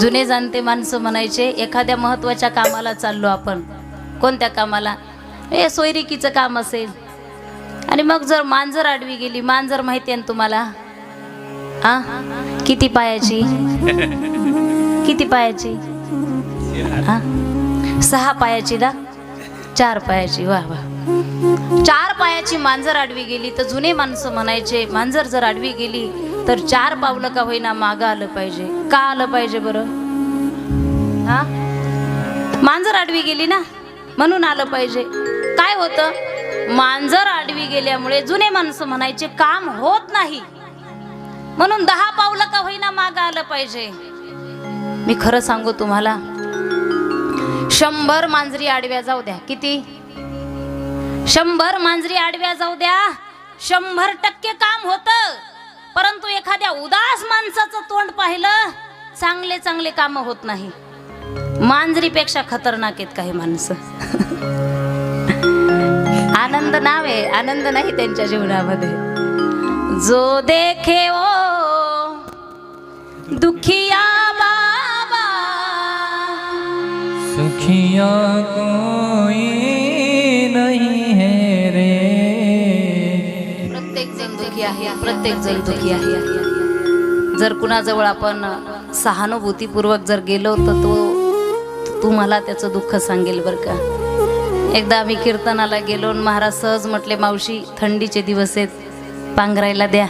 जुने जाणते माणसं म्हणायचे, एखाद्या महत्त्वाच्या कामाला चाललो आपण, कोणत्या कामाला, हे सोयरिकीचं काम असेल, आणि मग जर मांजर आडवी गेली, मांजर माहिती आहे ना तुम्हाला, हा किती पायाची, किती पायाची, हा 6 पायाची ना, 4 पायाची, वा वा, 4 पायाची मांजर आडवी गेली तर जुने माणसं म्हणायचे, मांजर जर आडवी गेली तर 4 पावलं का होईना मागं आलं पाहिजे. का आलं पाहिजे बरं? हा मांजर आडवी गेली ना म्हणून आलं पाहिजे. काय होतं, मांजर आडवी गेल्यामुळे जुने माणसं म्हणायचे काम होत नाही, म्हणून 10 पावलं का होईना मागं आलं पाहिजे. मी खरं सांगू तुम्हाला, 100 मांजरी आडव्या जाऊ द्या, किती, 100 मांजरी आडव्या जाऊ द्या, 100% काम होतं. परंतु एखाद्या उदास माणसाचं तोंड पाहिलं, चांगले चांगले काम होत नाही. मांजरीपेक्षा खतरनाक आहेत काही माणसं. आनंद नाव आहे, आनंद नाही त्यांच्या जीवनामध्ये. जो देखे ओ दुखिया बाबा, सुखिया कोई नहीं है रे. प्रत्येक जण दुखी आहे, प्रत्येक जण दुखी आहे. जर कुणाजवळ आपण सहानुभूतीपूर्वक जर गेलो तर तो तुम्हाला त्याचं दुःख सांगेल बरं का. एकदा आम्ही कीर्तनाला गेलो, महाराज सहज म्हटले, मावशी थंडीचे दिवस आहेत, पांघरायला द्या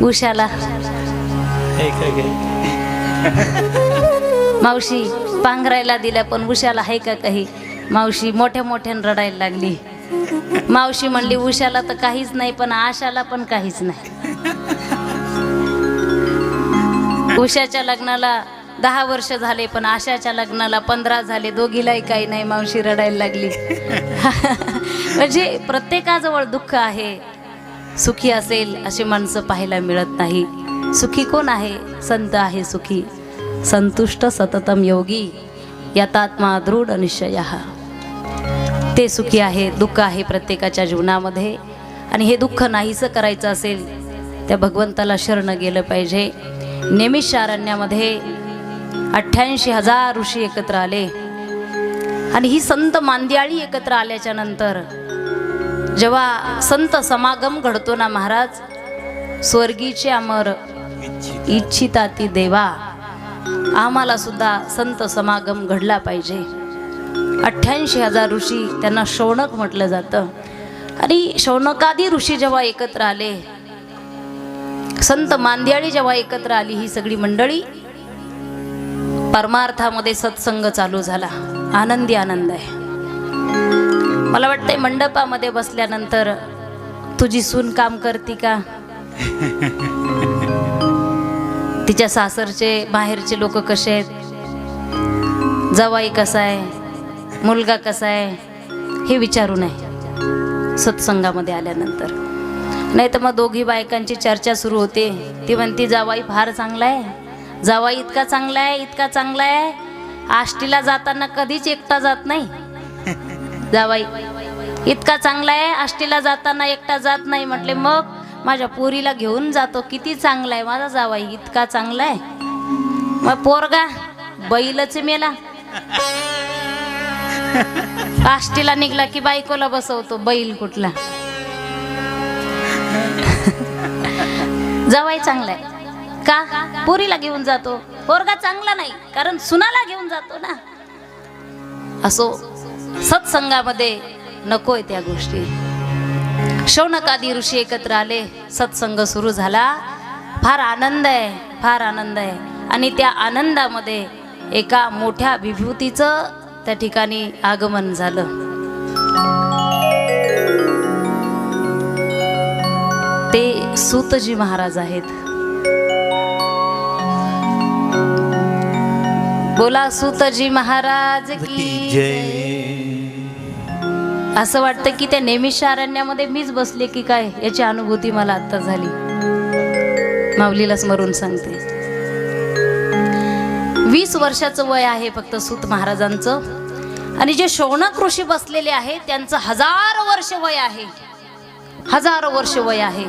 उशाला. मावशी पांघरायला दिल्या, पण उशाला आहे का काही. मावशी मोठ्या मोठ्यानं रडायला लागली. मावशी म्हणली, उशाला तर काहीच नाही, पण आशाला पण काहीच नाही. उषाच्या लग्नाला 10 वर्ष झाले, पण आशाच्या लग्नाला 15 झाले, दोघीलाही काही नाही. मावशी रडायला लागली. म्हणजे प्रत्येकाजवळ दुःख आहे. सुखी असेल अशी माणसं पाहायला मिळत नाही. सुखी कोण आहे? संत आहे सुखी. संतुष्ट सततम योगी यतात्मा दृढ निश्चयः. ते सुखी आहे. दुःख आहे प्रत्येकाच्या जीवनामध्ये, आणि हे दुःख नाहीसं करायचं असेल त्या भगवंताला शरण गेलं पाहिजे. नैमिषारण्यामध्ये 88,000 ऋषी एकत्र आले, आणि ही संत मांदियाळी एकत्र आल्याच्या नंतर जेव्हा संत समागम घडतो ना, महाराज स्वर्गीचे अमर इच्छिताती देवा, आम्हाला सुद्धा संत समागम घडला पाहिजे. 88,000 ऋषी, त्यांना शौनक म्हटलं जातं. आणि शौनकादी ऋषी जेव्हा एकत्र आले, संत मांदियाळी जेव्हा एकत्र आली, ही सगळी मंडळी, परमार्थामध्ये सत्संग चालू झाला. आनंदी आनंद आहे. मला वाटतंय मंडपामध्ये बसल्यानंतर तुझी सून काम करते का, तिच्या सासरचे बाहेरचे लोक कसे आहेत, जावाई कसा आहे, मुलगा कसा आहे, हे विचारू नये सत्संगामध्ये आल्यानंतर. नाही तर मग दोघी बायकांची चर्चा सुरू होते. ती म्हणती, जावाई फार चांगला आहे, जावाई इतका चांगला आहे, इतका चांगला आहे, आष्टीला जाताना कधीच एकटा जात नाही. जावाई इतका चांगला आहे, आष्टीला जाताना एकटा जात नाही. म्हटले, मग माझ्या पोरीला घेऊन जातो, किती चांगला आहे माझा जावाई, इतका चांगला आहे. मग पोरगा बैलच मेला, आष्टीला निघला की बायकोला बसवतो, बैल कुठला. जावाई चांगला आहे का, पोरीला घेऊन जातो. पोरगा चांगला नाही, कारण सुनाला घेऊन जातो ना. असो, सत्संगामध्ये नकोय त्या गोष्टी. शौनकादी ऋषी एकत्र आले, सत्संग सुरू झाला. फार आनंद आहे, फार आनंद आहे. आणि त्या आनंदामध्ये एका मोठ्या विभूतीचं त्या ठिकाणी आगमन झालं. ते सूतजी महाराज आहेत. बोला सूतजी महाराज की जय. असं वाटतं की त्या नैमिषारण्यामध्ये मीच बसले की काय, याची अनुभूती मला आता झाली. माऊलीला स्मरून सांगते. 20 वर्षाचं वय आहे फक्त सूत महाराजांचं, आणि जे शौनक ऋषी बसलेले आहेत त्यांचं 1000 वर्ष वय आहे, 1000 वर्ष वय आहे.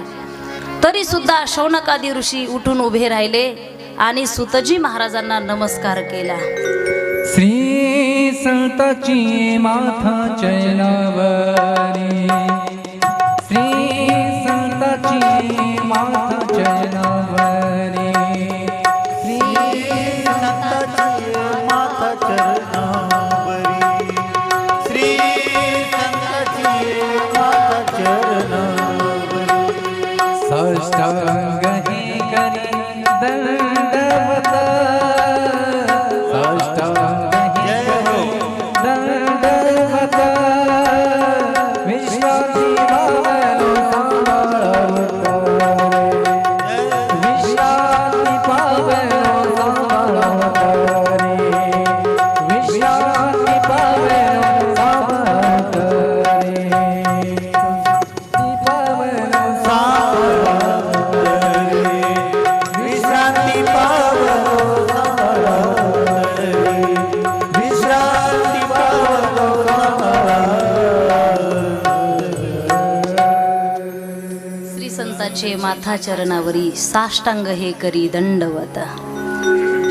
तरी सुद्धा शौनकादी ऋषी उठून उभे राहिले आणि सुतजी महाराजांना नमस्कार केला. श्री संताची माथा चैनावरी, श्री संताची माथा चैनावरी, श्री संताची माथा चरणावरी, श्री संताची माथा चरणावरी. साष्टांग हे करी दंडवत, साष्टांग हे करी दंडवत, विश्वासी पावलो सांभाळवत, विश्वासी पावलो सांभाळवत रे, विश्वासी पावलो सांभाळवत रे, पावलो सांभाळवत रे, विश्रांती पावलो सांभाळवत रे, विश्रांती पावलो श्री संताचे माथा चरणावरी साष्टांग हे करी दंडवत.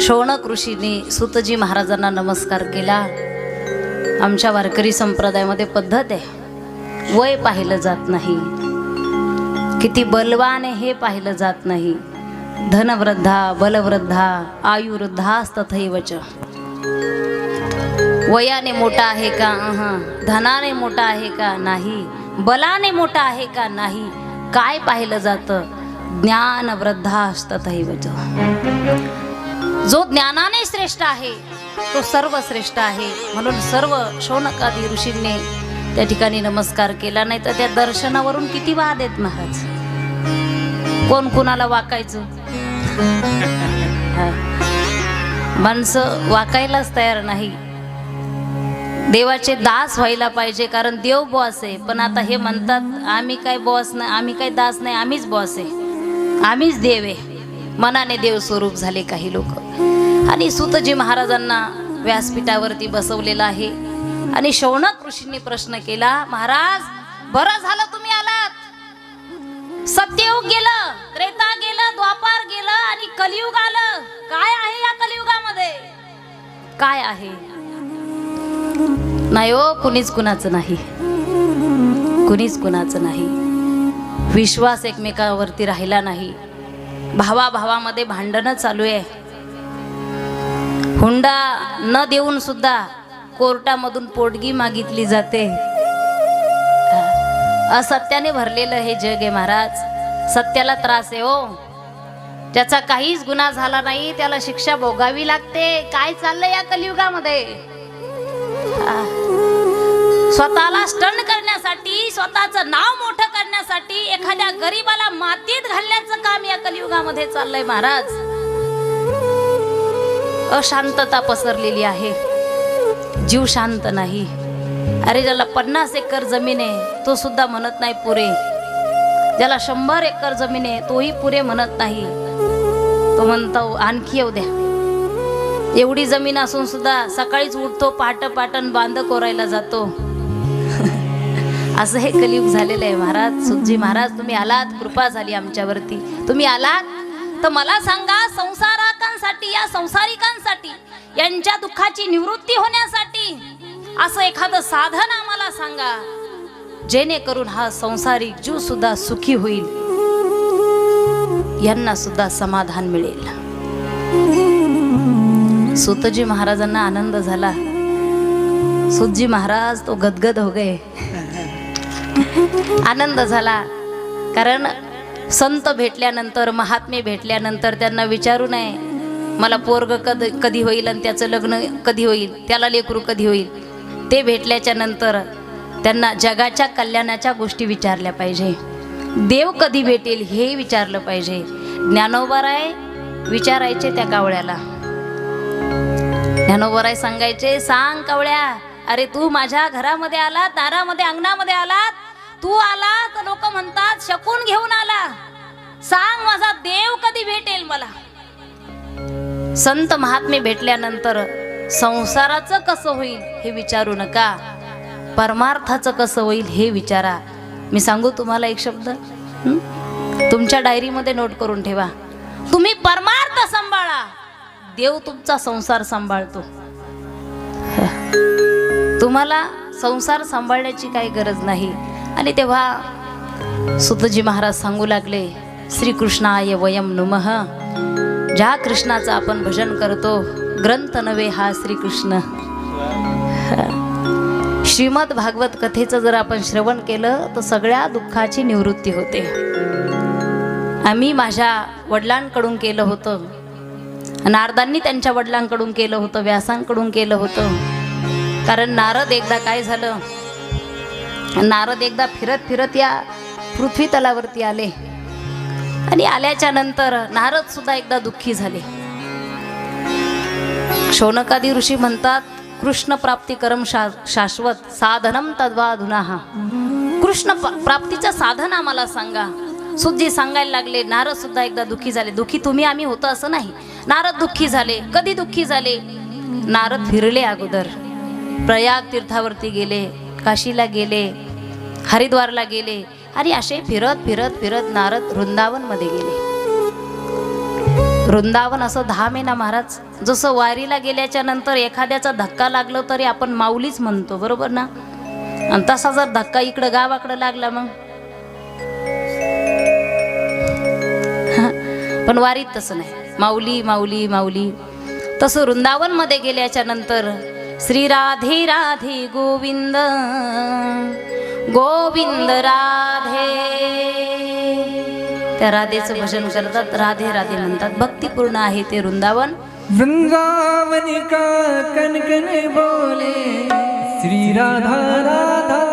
शौनक ऋषीने सुतजी महाराजांना नमस्कार केला. आमच्या वारकरी संप्रदायामध्ये पद्धत आहे, वय पाहिलं जात नाही, किती बलवान आहे हे पाहिलं जात नाही. धनवृद्धा बलवृद्धा आयुर्वृद्धास्तथैवच. वयाने मोठा आहे का? धनाने मोठा आहे का? नाही. बलाने मोठा आहे का? नाही. काय पाहिलं जातं? ज्ञान वृद्धास्तथैवच. जो ज्ञानाने श्रेष्ठ आहे तो सर्व श्रेष्ठ आहे. म्हणून सर्व शौनकादी ऋषींनी त्या ठिकाणी नमस्कार केला. नाही तर त्या दर्शनावरून किती वाद आहेत महाराज. कोण कुणाला वाकायचं? माणसं वाकायलाच तयार नाही. देवाचे दास व्हायला पाहिजे, कारण देव बॉस आहे. पण आता हे म्हणतात आम्ही काय बॉस नाही, आम्ही काय दास नाही, आम्हीच बॉस आहे, आम्हीच देव आहे. मनाने देव स्वरूप झाले काही लोक. आणि सुतजी महाराजांना व्यासपीठावरती बसवलेलं आहे. आणि शौनक ऋषींनी प्रश्न केला, महाराज बरं झालं तुम्ही आलात. सत्ययुग गेलं, त्रेता गेलं, द्वापार गेलं आणि कलियुग आलं. काय आहे या कलियुगामध्ये? काय आहे? नाही हो, कुणीच कुणाचं नाही, कुणीच कुणाचं नाही. विश्वास एकमेकावरती राहिला नाही. भावाभावामध्ये भांडणं चालू आहे. हुंडा न देऊन सुद्धा कोर्टामधून पोटगी मागितली जाते. असत्याने भरलेलं हे जग आहे महाराज. सत्याला त्रास आहे हो. ज्याचा काहीच गुन्हा झाला नाही त्याला शिक्षा भोगावी लागते. काय चाललंय या कलियुगामध्ये? स्वतःला स्टंट करण्यासाठी, स्वतःचं नाव मोठं करण्यासाठी एखाद्या गरीबाला मातीत घालण्याचं काम या कलियुगामध्ये चाललंय महाराज. अशांतता पसरलेली आहे, जीव शांत नाही. अरे ज्याला 50 एकर जमीन आहे तो सुद्धा म्हणत नाही पुरे. ज्याला 100 एकर जमीन आहे तोही पुरे म्हणत नाही. तो म्हणतो आणखी येऊ द्या. एवढी जमीन असून सुद्धा सकाळीच उठतो, पाटण बांध कोरायला जातो. असं हे कलियुग झालेलं आहे महाराज. सुतजी महाराज तुम्ही आलात, कृपा झाली आमच्यावरती. तुम्ही आलात तर मला सांगा, संसाराकांसाठी, या संसारिकांसाठी, यांच्या दुःखाची निवृत्ती होण्यासाठी असं एखादं साधन आम्हाला सांगा, जेणेकरून हा संसारिक जीव सुद्धा सुखी होईल, यांना सुद्धा समाधान मिळेल. सुतजी महाराजांना आनंद झाला. सुतजी महाराज तो गदगद हो गए. आनंद झाला, कारण संत भेटल्यानंतर, महात्मे भेटल्यानंतर त्यांना विचारू नये मला पोरग कधी होईल आणि त्याचं लग्न कधी होईल, त्याला लेकरू कधी होईल. ते भेटल्याच्या नंतर त्यांना जगाच्या कल्याणाच्या गोष्टी विचारल्या पाहिजे. देव कधी भेटेल हे विचारलं पाहिजे. ज्ञानोबाराय विचारायचे त्या कावळ्याला. ज्ञानोबाराय सांगायचे, सांग कावळ्या, अरे तू माझ्या घरामध्ये आला, दारामध्ये, अंगणामध्ये आलात, तू आला तर लोक म्हणतात शकून घेऊन आला. सांग माझा देव कधी भेटेल मला. संत महात्मे भेटल्यानंतर संसाराचं कसं होईल हे विचारू नका, परमार्थाचं कसं होईल हे विचारा. मी सांगू तुम्हाला एक शब्द, तुमच्या डायरीमध्ये नोट करून ठेवा. तुम्ही परमार्थ सांभाळा, देव तुमचा संसार सांभाळतो. तुम्हाला संसार सांभाळण्याची काही गरज नाही. आणि तेव्हा सुतजी महाराज सांगू लागले, श्रीकृष्णाय वयम नुमः. ज्या कृष्णाचं आपण भजन करतो, ग्रंथ नव्हे हा श्रीकृष्ण. श्रीमद भागवत कथेचं जर आपण श्रवण केलं तर सगळ्या दुःखाची निवृत्ती होते. आम्ही माझ्या वडिलांकडून केलं होतं, नारदांनी त्यांच्या वडिलांकडून केलं होतं, व्यासांकडून केलं होतं. कारण नारद एकदा काय झालं, नारद एकदा फिरत फिरत या पृथ्वी तलावरती आले आणि आल्याच्या नंतर नारद सुद्धा एकदा दुःखी झाले. शौनकादी ऋषी म्हणतात, कृष्ण प्राप्ती करम शाश्वत साधनम तद्वाधुनाहा. कृष्ण प्राप्तीचं साधन आम्हाला सांगा. सुद्धी सांगायला लागले. नारद सुद्धा एकदा दुःखी झाले. दुःखी तुम्ही आम्ही होतो असं नाही, नारद दुःखी झाले. कधी दुःखी झाले? नारद फिरले अगोदर, प्रयाग तीर्थावरती गेले, काशीला गेले, हरिद्वारला गेले आणि असे फिरत फिरत फिरत नारद वृंदावनमध्ये गेले. वृंदावन असं धाम आहे ना महाराज. जसं वारीला गेल्याच्या नंतर एखाद्याचा धक्का लागला तरी आपण माऊलीच म्हणतो, बरोबर ना? आणि तसा जर धक्का इकडं गावाकडं लागला मग, पण वारीत तसं नाही, माऊली माऊली माऊली. तसं वृंदावनमध्ये गेल्याच्या नंतर श्री राधे राधे गोविंद गोविंद राधे, त्या राधेचं भजन करतात, राधे राधे म्हणतात. भक्तिपूर्ण आहे ते वृंदावन. वृंदावन का कन कन बोले, श्री राधा राधा